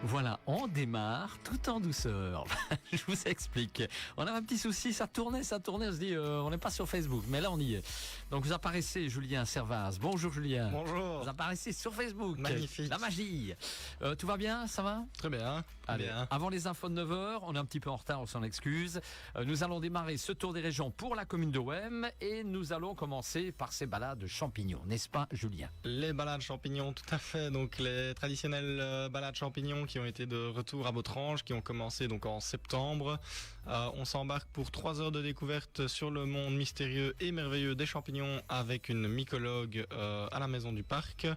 Voilà, on démarre tout en douceur. Je vous explique. On a un petit souci, ça tournait, on se dit on n'est pas sur Facebook, mais là on y est. Donc vous apparaissez Julien Servaz. Bonjour Julien. Bonjour. Vous apparaissez sur Facebook. Magnifique. La magie. Tout va bien, ça va? Très bien. Allez, bien. avant les infos de 9h, on est un petit peu en retard, on s'en excuse. Nous allons démarrer ce tour des régions pour la commune de Wem et nous allons commencer par ces balades champignons, n'est-ce pas Julien? Les balades champignons, tout à fait. Donc les traditionnelles balades champignons qui ont été de retour à Botrange, qui ont commencé donc en septembre. On s'embarque pour 3 heures de découverte sur le monde mystérieux et merveilleux des champignons avec une mycologue à la maison du parc.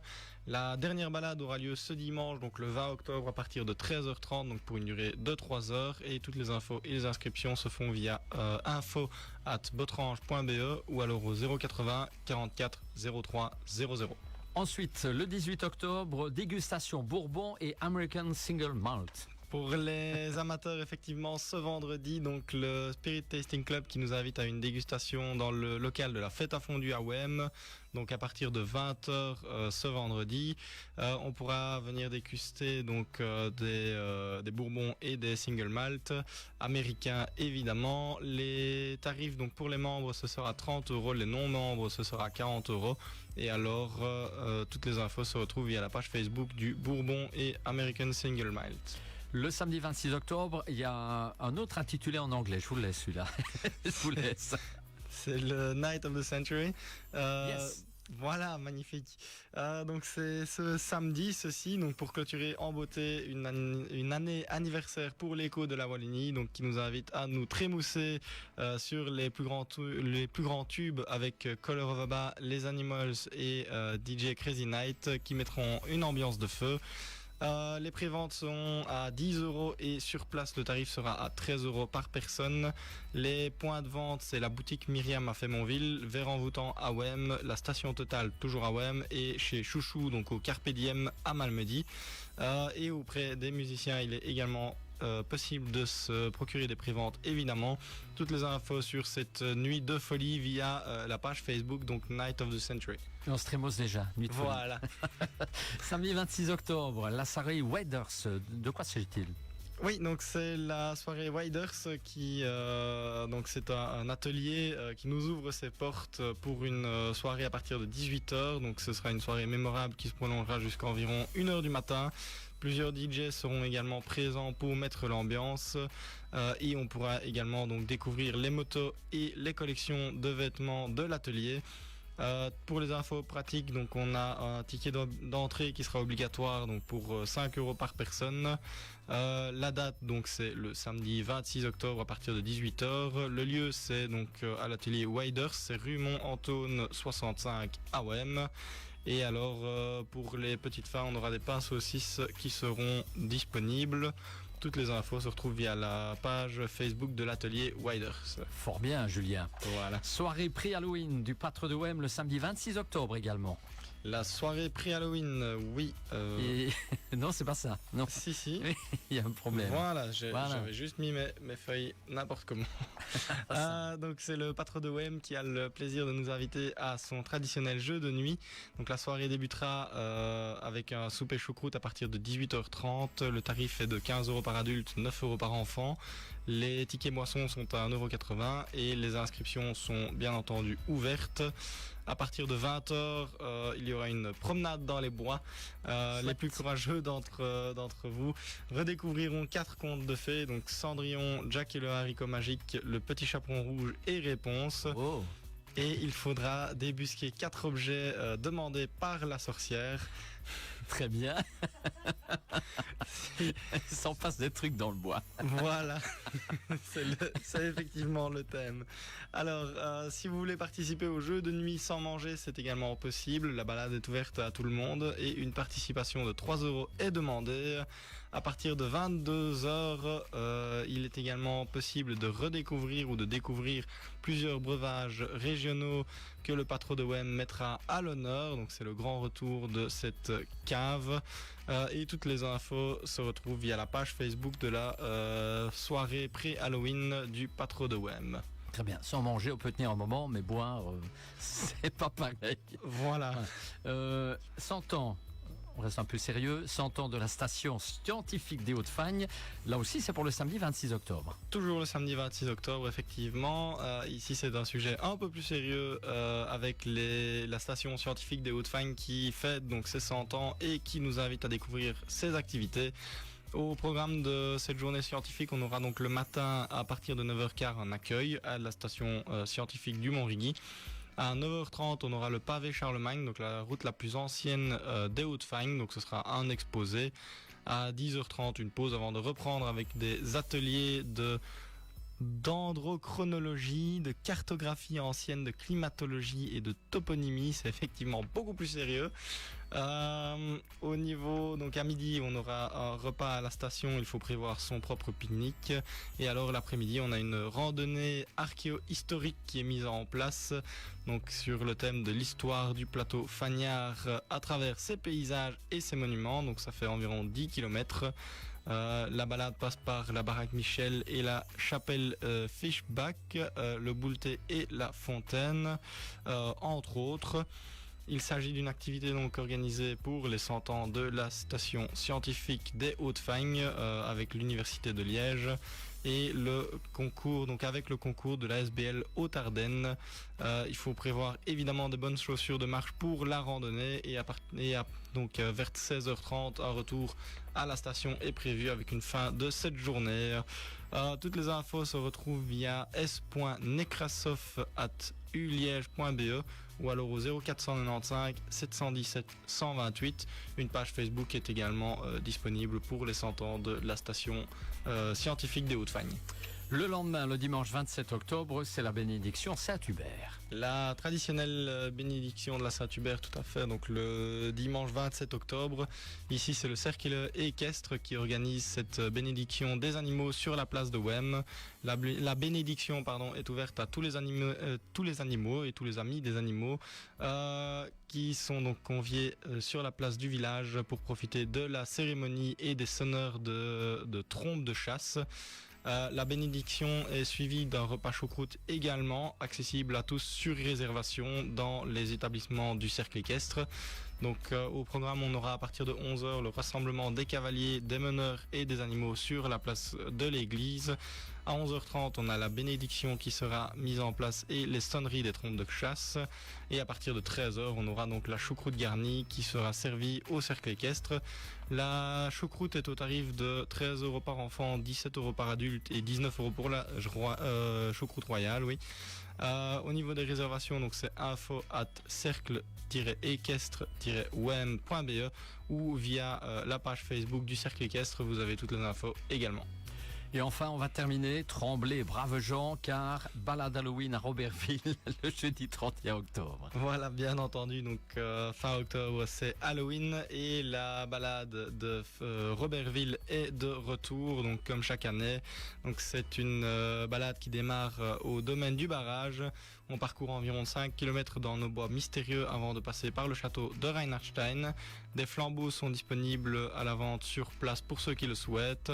La dernière balade aura lieu ce dimanche, donc le 20 octobre à partir de 13h30, donc pour une durée de 3 heures. Et toutes les infos et les inscriptions se font via info@botrange.be ou alors au 080 44 03 00. Ensuite, le 18 octobre, dégustation Bourbon et American Single Malt. Pour les amateurs, effectivement, ce vendredi, donc le Spirit Tasting Club qui nous invite à une dégustation dans le local de la Fête à Fondue à Wem. Donc à partir de 20h ce vendredi, on pourra venir déguster donc des bourbons et des single malt américains évidemment. Les tarifs donc pour les membres ce sera 30 €, les non-membres ce sera 40 €. Et alors toutes les infos se retrouvent via la page Facebook du Bourbon et American Single Malt. Le samedi 26 octobre, il y a un autre intitulé en anglais. Je vous le laisse celui-là. Je vous laisse. C'est le Night of the Century. Yes. Voilà, magnifique. Donc c'est ce samedi, ceci, donc pour clôturer en beauté une année anniversaire pour l'écho de la Wallonie, donc qui nous invite à nous trémousser sur les plus grands tubes avec Color of Abba, les Animals et DJ Crazy Night qui mettront une ambiance de feu. Les préventes sont à 10 € et sur place le tarif sera à 13 € par personne. Les points de vente, c'est la boutique Myriam à Fémonville, Vert-en-Voutan à Wem, la station Total toujours à Wem et chez Chouchou donc au Carpe Diem à Malmedy. Et auprès des musiciens, il est également possible de se procurer des préventes évidemment. Toutes les infos sur cette nuit de folie via la page Facebook donc Night of the Century. On se trémousse déjà. Nuit de folie. Voilà. Samedi 26 octobre, la soirée Waders. De quoi s'agit-il? Oui, donc c'est la soirée Widers qui donc c'est un atelier qui nous ouvre ses portes pour une soirée à partir de 18h. Donc ce sera une soirée mémorable qui se prolongera jusqu'à environ 1h du matin. Plusieurs DJ seront également présents pour mettre l'ambiance et on pourra également donc découvrir les motos et les collections de vêtements de l'atelier. Pour les infos pratiques, donc on a un ticket d'entrée qui sera obligatoire donc pour 5 € par personne. La date donc c'est le samedi 26 octobre à partir de 18h. Le lieu c'est donc à l'atelier Widers, c'est rue Mont-Antone 65 à Wem. Et alors pour les petites fins, on aura des pains saucisses qui seront disponibles. Toutes les infos se retrouvent via la page Facebook de l'atelier Widers. Fort bien, Julien. Voilà. Soirée pré-Halloween du Pâtre de Wem le samedi 26 octobre également. La soirée pré-Halloween, oui. Et... Non, c'est pas ça. Non. Si. Il y a un problème. Voilà, j'avais juste mis mes feuilles n'importe comment. Donc c'est le Pâtre de Wem qui a le plaisir de nous inviter à son traditionnel jeu de nuit. Donc la soirée débutera avec un souper choucroute à partir de 18h30. Le tarif est de 15 € par adulte, 9 € par enfant. Les tickets boissons sont à 1,80 € et les inscriptions sont bien entendu ouvertes. À partir de 20h, il y aura une promenade dans les bois. Les plus courageux d'entre vous redécouvriront 4 contes de fées, donc Cendrillon, Jack et le haricot magique, le petit chaperon rouge et Réponse. Oh. Et il faudra débusquer 4 objets demandés par la sorcière. Très bien. Il s'en passe des trucs dans le bois. Voilà, c'est effectivement le thème. Alors, si vous voulez participer au jeu de nuit sans manger, c'est également possible. La balade est ouverte à tout le monde et une participation de 3 € est demandée. À partir de 22h, il est également possible de redécouvrir ou de découvrir plusieurs breuvages régionaux que le Pâtre de Wem mettra à l'honneur. Donc c'est le grand retour de cette cave. Et toutes les infos se retrouvent via la page Facebook de la soirée pré-Halloween du Pâtre de Wem. Très bien. Sans manger, on peut tenir un moment, mais boire, c'est pas pareil. Voilà. 100 ans. on reste un peu sérieux. 100 ans de la station scientifique des Hauts-de-Fagne. Là aussi, c'est pour le samedi 26 octobre. Toujours le samedi 26 octobre, effectivement. Ici, c'est un sujet un peu plus sérieux avec la station scientifique des Hauts-de-Fagne qui fête donc ses 100 ans et qui nous invite à découvrir ses activités. Au programme de cette journée scientifique, on aura donc le matin à partir de 9h15 un accueil à la station scientifique du Mont-Rigui. À 9h30, on aura le pavé Charlemagne, donc la route la plus ancienne des Hauts-de-Fagne, donc ce sera un exposé. À 10h30, une pause avant de reprendre avec des ateliers d'androchronologie, de cartographie ancienne, de climatologie et de toponymie. C'est effectivement beaucoup plus sérieux. Au niveau, donc à midi, on aura un repas à la station. Il faut prévoir son propre pique-nique. Et alors l'après-midi, on a une randonnée archéo-historique qui est mise en place. Donc sur le thème de l'histoire du plateau fagnard à travers ses paysages et ses monuments. Donc ça fait environ 10 km. La balade passe par la baraque Michel et la chapelle Fischbach, le Boulté et la Fontaine, entre autres. Il s'agit d'une activité donc organisée pour les 100 ans de la station scientifique des Hauts-de-Fagne avec l'Université de Liège et le concours, donc avec le concours de la SBL Haute-Ardenne. Il faut prévoir évidemment de bonnes chaussures de marche pour la randonnée donc vers 16h30 un retour à la station est prévu avec une fin de cette journée. Toutes les infos se retrouvent via s.nekrasov@uliege.be ou alors au 0495 717 128. Une page Facebook est également disponible pour les 100 ans de la station scientifique des Hauts-de-Fagne. Le lendemain, le dimanche 27 octobre, c'est la bénédiction Saint-Hubert. La traditionnelle bénédiction de la Saint-Hubert, tout à fait. Donc le dimanche 27 octobre, ici c'est le cercle équestre qui organise cette bénédiction des animaux sur la place de Wem. La bénédiction, est ouverte à tous les animaux et tous les amis des animaux qui sont donc conviés sur la place du village pour profiter de la cérémonie et des sonneurs de trompes de chasse. La bénédiction est suivie d'un repas choucroute également, accessible à tous sur réservation dans les établissements du cercle équestre. Donc au programme, on aura à partir de 11h le rassemblement des cavaliers, des meneurs et des animaux sur la place de l'église. À 11h30, on a la bénédiction qui sera mise en place et les sonneries des trompes de chasse. Et à partir de 13h, on aura donc la choucroute garnie qui sera servie au cercle équestre. La choucroute est au tarif de 13 € par enfant, 17 € par adulte et 19 € pour la choucroute royale, oui. Au niveau des réservations, donc c'est info@cercle-équestre-wem.be ou via la page Facebook du cercle équestre, vous avez toutes les infos également. Et enfin, on va terminer, Tremblay, braves gens, car balade Halloween à Robertville le jeudi 31 octobre. Voilà, bien entendu, donc fin octobre c'est Halloween et la balade de Robertville est de retour, donc comme chaque année. Donc c'est une balade qui démarre au domaine du barrage. On parcourt environ 5 km dans nos bois mystérieux avant de passer par le château de Reinhardstein. Des flambeaux sont disponibles à la vente sur place pour ceux qui le souhaitent.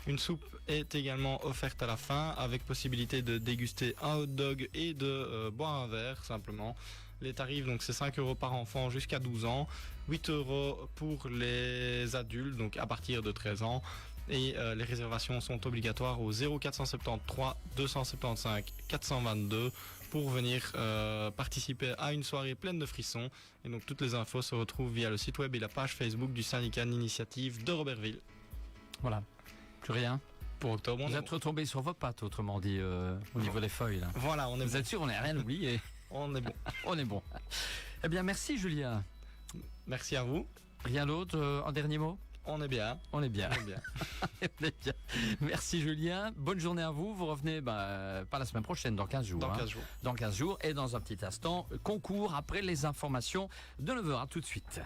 Une soupe est également offerte à la fin avec possibilité de déguster un hot dog et de boire un verre simplement. Les tarifs, donc c'est 5 € par enfant jusqu'à 12 ans, 8 € pour les adultes, donc à partir de 13 ans. Et les réservations sont obligatoires au 0473 275 422 pour venir participer à une soirée pleine de frissons. Et donc toutes les infos se retrouvent via le site web et la page Facebook du syndicat d'initiative de Robertville. Voilà, plus rien. Pour octobre, vous êtes retombé sur vos pattes, autrement dit, au niveau des feuilles. Là. Voilà, on est vous êtes sûr, on n'a rien oublié. On est bon. On est bon. Eh bien, merci Julien. Merci à vous. Rien d'autre, un dernier mot? On est bien. On est bien. On est bien. On est bien. Merci Julien. Bonne journée à vous. Vous revenez pas la semaine prochaine, dans 15 jours. Dans 15 jours. Dans 15 jours. Et dans un petit instant, concours après les informations de 9h. À tout de suite.